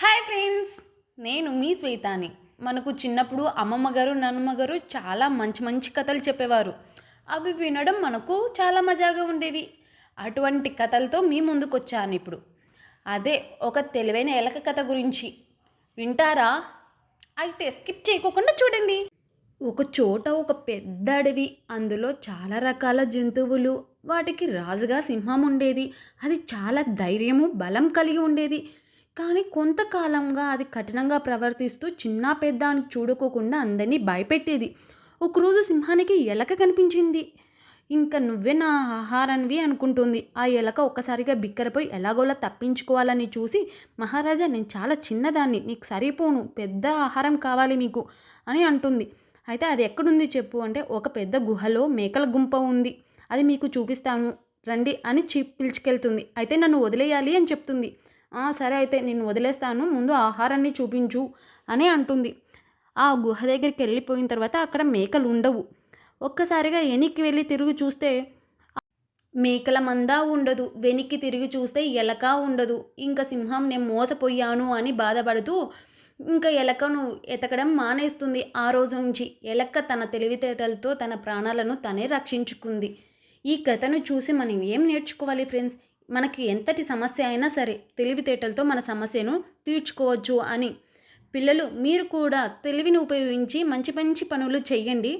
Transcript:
Hi friends, నేను మీ శ్వేతాని. మనకు చిన్నప్పుడు అమ్మమ్మ గారు నాన్నమ్మ గారు చాలా మంచి మంచి కథలు చెప్పేవారు. అవి వినడం మనకు చాలా మజాగా ఉండేవి. అటువంటి కథలతో మీ ముందుకు వచ్చాను ఇప్పుడు. అదే ఒక తెలివైన ఎలక కథ గురించి. వింటారా? అయితే స్కిప్ చేయకోకుండా చూడండి. ఒక చోట ఒక పెద్ద అడవి. అందులో చాలా రకాల జంతువులు. వాటికి రాజుగా సింహం ఉండేది. అది చాలా ధైర్యము బలం కలిగి ఉండేది. కానీ కొంతకాలంగా అది కఠినంగా ప్రవర్తిస్తూ చిన్న పెద్ద అని చూడుకోకుండా అందరినీ భయపెట్టేది. ఒకరోజు సింహానికి ఎలక కనిపించింది. ఇంక నువ్వే నా ఆహారానివి అనుకుంటుంది. ఆ ఎలక ఒక్కసారిగా బిక్కరపోయి ఎలాగోలా తప్పించుకోవాలని చూసి, మహారాజా నేను చాలా చిన్నదాన్ని, నీకు సరిపోను, పెద్ద ఆహారం కావాలి మీకు అని అంటుంది. అయితే అది ఎక్కడుంది చెప్పు అంటే, ఒక పెద్ద గుహలో మేకల గుంప ఉంది, అది మీకు చూపిస్తాను రండి అని పిలుచుకెళ్తుంది. అయితే నన్ను వదిలేయాలి అని చెప్తుంది. సరే అయితే నేను వదిలేస్తాను, ముందు ఆహారాన్ని చూపించు అని అంటుంది. ఆ గుహ దగ్గరికి వెళ్ళిపోయిన తర్వాత అక్కడ మేకలు ఉండవు. ఒక్కసారిగా వెనక్కి వెళ్ళి తిరిగి చూస్తే మేకల మంద ఉండదు. వెనక్కి తిరిగి చూస్తే ఎలక ఉండదు. ఇంకా సింహం నేను మోసపోయాను అని బాధపడుతూ ఇంకా ఎలకను ఎతకడం మానేస్తుంది. ఆ రోజు నుంచి ఎలక తన తెలివితేటలతో తన ప్రాణాలను తనే రక్షించుకుంది. ఈ కథను చూసి మనం ఏం నేర్చుకోవాలి ఫ్రెండ్స్? మనకి ఎంతటి సమస్య అయినా సరే తెలివితేటలతో మన సమస్యను తీర్చుకోవచ్చు అని. పిల్లలు మీరు కూడా తెలివిని ఉపయోగించి మంచి మంచి పనులు చెయ్యండి.